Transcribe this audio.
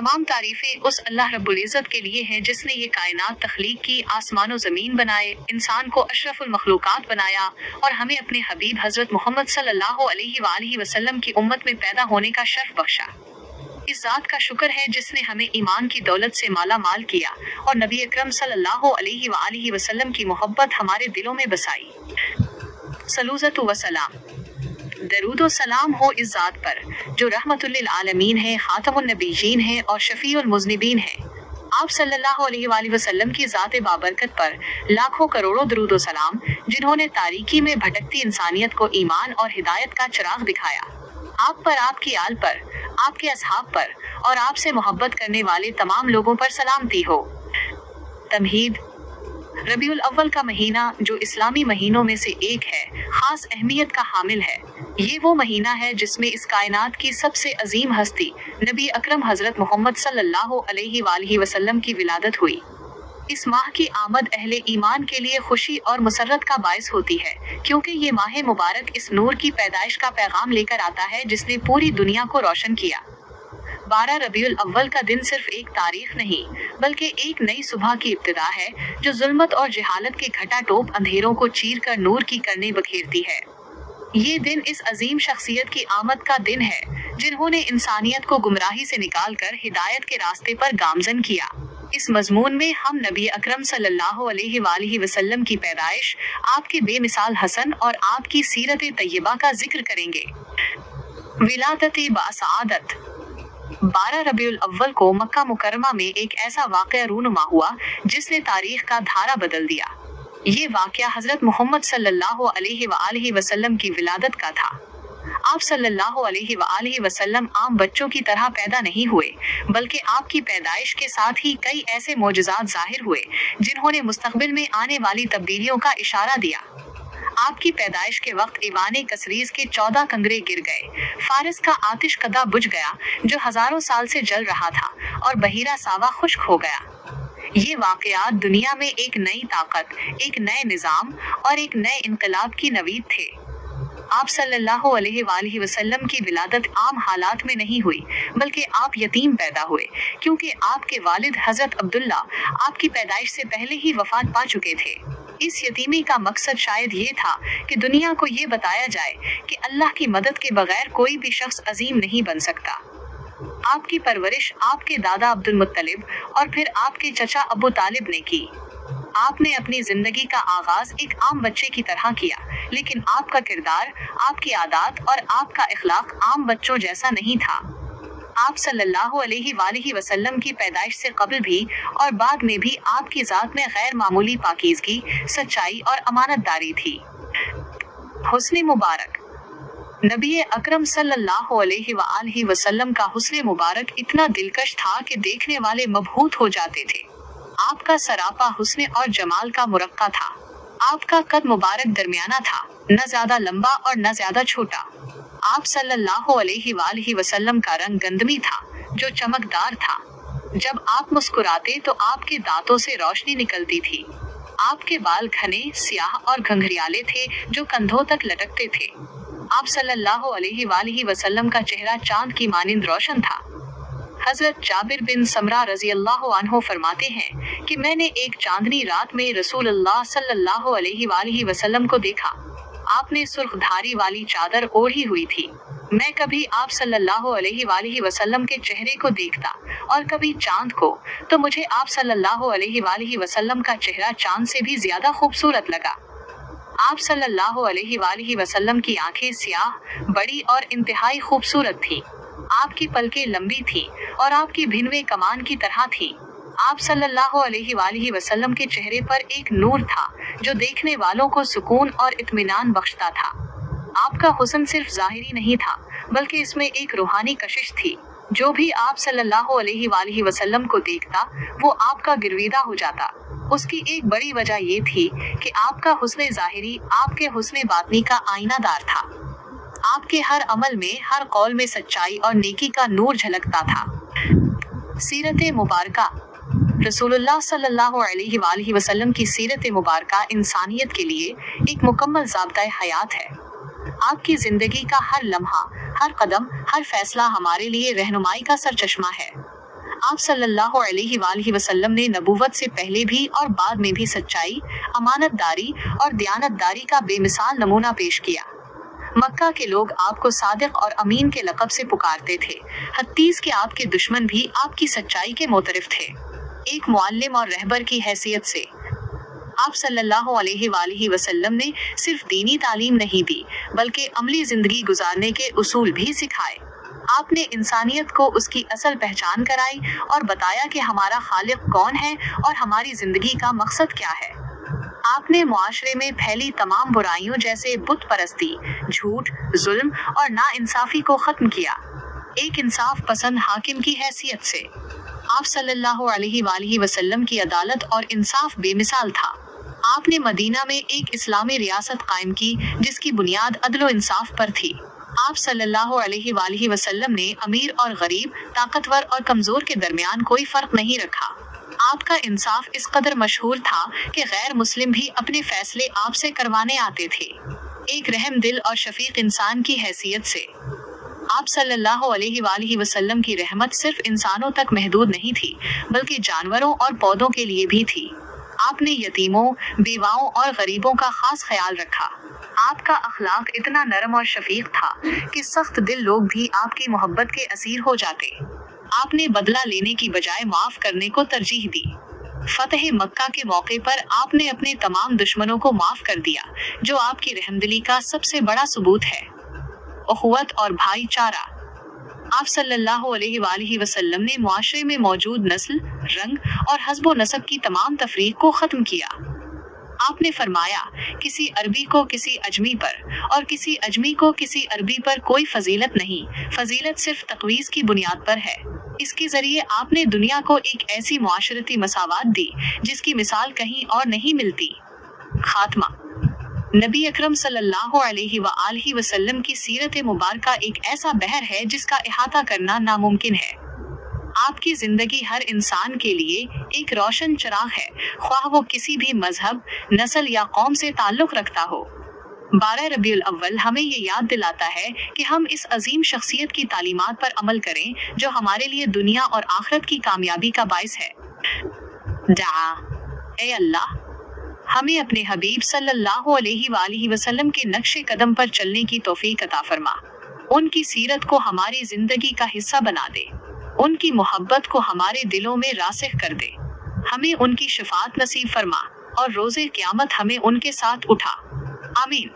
तमाम तारीफें उस अल्लाह रब्बुल इज़्ज़त के लिए हैं जिसने ये कायनात तख्लीक की, आसमान व ज़मीन बनाए, इंसान को अशरफुल मखलूकात बनाया और हमें अपने हबीब हज़रत मोहम्मद सल्लल्लाहु अलैहि वसल्लम की उम्मत में पैदा होने का शर्फ बख्शा। इस ज़ात का शुक्र है जिसने हमें ईमान की दौलत से माला माल किया और नबी अकरम सल्लल्लाहु अलैहि वसल्लम की मोहब्बत हमारे दिलों में बसाई। सलूज़तु व सलाम, दरूद व सलाम हो इस ज़ात पर जो रहमतुल लिल आलमीन है, खातमुन नबीयीन है और शफीउल मुज़निबीन है। आप सल्लल्लाहु अलैहि वसल्लम की ज़ात बाबरकत पर लाखों करोड़ों दरूद व सलाम, जिन्होंने तारीकी में भटकती इंसानियत को ईमान और हिदायत का चिराग दिखाया। आप पर, आपकी आल पर, आपके असहाब पर और आपसे मोहब्बत करने वाले तमाम लोगों पर सलामती हो। तमहीद, रबीउल अव्वल का महीना जो इस्लामी महीनों में से एक है, खास अहमियत का हामिल है। ये वो महीना है जिसमें इस कायनात की सबसे अजीम हस्ती नबी अकरम हजरत मोहम्मद सल्लल्लाहु अलैहि वसल्लम की विलादत हुई। इस माह की आमद अहले ईमान के लिए खुशी और मुसर्रत का बायस होती है, क्योंकि ये माह मुबारक इस नूर की पैदाइश का पैगाम लेकर आता है जिसने पूरी दुनिया को रोशन किया। 12 रबीउल अव्वल का दिन सिर्फ एक तारीख नहीं, बल्कि एक नई सुबह की इब्तिदा है जो जुल्मत और जहालत के घटा टोप अंधेरों को चीर कर नूर की करने बखेरती है। ये दिन इस अजीम शख्सियत की आमद का दिन है जिन्होंने इंसानियत को गुमराही से निकालकर हिदायत के रास्ते पर गामजन किया। इस मजमून में हम नबी अकरम सल्लल्लाहु अलैहि वसल्लम की पैदाइश, आपके बेमिसाल हसन और आपकी सीरत तैयबा का जिक्र करेंगे। विलादत बासआदत, 12 रबीउल अव्वल को मक्का मुकरमा में एक ऐसा वाक़या रूनुमा हुआ जिसने तारीख का धारा बदल दिया। ये वाक़या हज़रत मोहम्मद सल्लल्लाहु अलैहि वसल्लम की विलादत का था। आप सल्लल्लाहु अलैहि वसल्लम आम बच्चों की तरह पैदा नहीं हुए, बल्कि आपकी पैदाइश के साथ ही कई ऐसे मोजज़ात ज़ाहिर हुए जिन्होंने मुस्तक़बिल में आने वाली तब्दीलियों का इशारा दिया। आपकी पैदाइश के वक्त ईवाने कसरीज के 14 कंगरे गिर गए, फारिस का आतिश कदा बुझ गया जो हजारों साल से जल रहा था, और बहीरा सावा खुश्क हो गया। ये वाक़यात दुनिया में एक नई ताकत, एक नए निज़ाम और एक नए इनकलाब की नवीद थे। आप सल्लल्लाहु अलैहि वसल्लम की विलादत आम हालात में नहीं हुई, बल्कि आप यतीम पैदा हुए, क्योंकि आपके वालिद हज़रत अब्दुल्ला आपकी पैदाइश से पहले ही वफात पा चुके थे। इस यतीमी का मकसद शायद ये था कि दुनिया को ये बताया जाए कि अल्लाह की मदद के बगैर कोई भी शख्स अजीम नहीं बन सकता। आपकी परवरिश आपके दादा अब्दुल मुत्तलिब और फिर आपके चचा अबू तालिब ने की। आपने अपनी जिंदगी का आगाज एक आम बच्चे की तरह किया, लेकिन आपका किरदार, आपकी आदत और आपका इखलाक आम बच्चों जैसा नहीं था। आप सल्लल्लाहु अलैहि वसल्लम की पैदाइश से कबल भी और बाद में भी आपकी जात में गैर मामूली पाकीज़गी, सच्चाई और अमानतदारी थी। हुस्न मुबारक, नबी अकरम सल्लल्लाहु अलैहि वसल्लम का हुस्न मुबारक इतना दिलकश था कि देखने वाले मबहूत हो जाते थे। आपका सरापा हुस्न और जमाल का मुरक्का था। आपका कद मुबारक दरमियाना था, न ज्यादा लंबा और न ज्यादा छोटा। आप सल्लल्लाहु अलैहि वसल्लम का रंग गंदमी था जो चमकदार था। जब आप मुस्कुराते तो आपके दांतों से रोशनी निकलती थी। आपके बाल घने, स्याह और घंघरियाले थे जो कंधों तक लटकते थे। आप सल्लल्लाहु अलैहि वसल्लम का चेहरा चांद की मानिंद रोशन था। हजरत जाबिर बिन समरा रज़ी अल्लाह अन्हो फरमाते हैं कि मैंने एक चांदनी रात में रसूलुल्लाह सल्लल्लाहु अलैहि वसल्लम को देखा। आपने सुर्ख धारी वाली चादर ओढ़ी हुई थी। मैं कभी आप सल्लल्लाहु अलैहि वसल्लम के चेहरे को देखता और कभी चांद को, तो मुझे आप सल्लल्लाहु अलैहि वसल्लम का चेहरा चांद से भी ज्यादा खूबसूरत लगा। आप सल्लल्लाहु अलैहि वसल्लम की आंखें स्याह, बड़ी और इंतहाई खूबसूरत थीं। आपकी पलकें लंबी थीं और आपकी भिनवें कमान की तरह थीं। आप सल्लल्लाहु अलैहि वसल्लम के चेहरे पर एक नूर था जो देखने वालों को सुकून और इत्मीनान बख्शता था। आपका हुस्न सिर्फ ज़ाहिरी नहीं था, बल्कि इसमें एक रूहानी कशिश थी। जो भी आप सल्लल्लाहु अलैहि वसल्लम को देखता वो आपका गिरवीदा हो जाता। उसकी एक बड़ी वजह ये थी कि आपका हुस्न ज़ाहिरी आपके हुस्न बातनी का आईनादार था। आपके हर अमल में, हर कौल में सच्चाई और नेकी का नूर झलकता था। सीरत मुबारका, रसूलुल्लाह सल्लल्लाहु अलैहि वसल्लम की सीरत मुबारका इंसानियत के लिए एक मुकम्मल ज़ाब्ता हयात है। आपकी ज़िंदगी का हर लम्हा, हर कदम, हर फैसला हमारे लिए रहनुमाई का सरचश्मा है। आप सल्लल्लाहु अलैहि वालैहि वसल्लम ने नबूवत से पहले भी और बाद में भी सच्चाई, अमानतदारी और दयानतदारी का बेमिसाल नमूना पेश किया। मक्का के लोग आपको सादिक और अमीन के लक़ब से पुकारते थे, हत्तीस के आपके दुश्मन भी आपकी सच्चाई के मोतरिफ थे। एक मुअल्लिम और रहबर की हैसियत से आप सल्लल्लाहु अलैहि वालैहि वसल्लम ने सिर्फ दीनी तालीम नहीं दी, बल्कि अमली जिंदगी गुजारने के उसूल भी सिखाए। आपने इंसानियत को उसकी असल पहचान कराई और बताया कि हमारा खालिक कौन है और हमारी जिंदगी का मकसद क्या है। आपने मुआशरे में फैली तमाम बुराइयों जैसे बुत परस्ती, झूठ, जुल्म और नाइंसाफी को खत्म किया। एक इंसाफ पसंद हाकिम की हैसियत से आप सल्लल्लाहु अलैहि वालैहि वसल्लम की अदालत और इंसाफ बेमिसाल था। आपने मदीना में एक इस्लामी रियासत कायम की जिसकी बुनियाद अदल व इंसाफ पर थी। आप सल्लल्लाहु अलैहि वालैहि वसल्लम ने अमीर और गरीब, ताकतवर और कमजोर के दरमियान कोई फर्क नहीं रखा। आपका इंसाफ इस कदर मशहूर था कि गैर मुस्लिम भी अपने फैसले आपसे करवाने आते थे। एक रहम दिल और शफीक इंसान की हैसियत से आप सल्लल्लाहु अलैहि वालैहि वसल्लम की रहमत सिर्फ इंसानों तक महदूद नहीं थी, बल्कि जानवरों और पौधों के लिए भी थी। आपने यतीमों, बेवाओं और गरीबों का खास ख्याल रखा। आपका अखलाक इतना नरम और शफीक था कि सख्त दिल लोग भी आपकी मोहब्बत के असीर हो जाते। आपने बदला लेने की बजाय माफ करने को तरजीह दी। फतह मक्का के मौके पर आपने अपने तमाम दुश्मनों को माफ कर दिया, जो आपकी रहमदिली का सबसे बड़ा सबूत है। उखुवत और भाईचारा आप सल्लल्लाहु अलैहि वालैहि वसल्लम ने मुआशरे में मौजूद नस्ल, रंग और हस्बो नसब की तमाम तफरीक को खत्म किया। आपने फरमाया, किसी अरबी को किसी अजमी पर और किसी अजमी को किसी अरबी पर कोई फजीलत नहीं, फजीलत सिर्फ तकवीज़ की बुनियाद पर है। इसके जरिए आपने दुनिया को एक ऐसी मुआशरती मसावात दी जिसकी मिसाल कहीं और नहीं मिलती। खात्मा नबी अकरम सल्लल्लाहु अलैहि वालैहि वसल्लम की सीरत मुबारका एक ऐसा बहर है जिसका इहाता करना नामुमकिन है। आपकी जिंदगी हर इंसान के लिए एक रोशन चिराग है, ख्वाह वो किसी भी मजहब, नस्ल या कौम से ताल्लुक रखता हो। 12 रबीउल अव्वल हमें ये याद दिलाता है कि हम इस अजीम शख्सियत की तालीमात पर अमल करें जो हमारे लिए दुनिया और आखिरत की कामयाबी का बाइस है। ए अल्लाह, हमें अपने हबीब सल्लल्लाहु अलैहि वालैहि वसल्लम के नक्शे कदम पर चलने की तौफीक अता फरमा। उनकी सीरत को हमारी जिंदगी का हिस्सा बना दे। उनकी मोहब्बत को हमारे दिलों में रासिख कर दे। हमें उनकी शफाअत नसीब फरमा और रोज़े क़यामत हमें उनके साथ उठा। आमीन।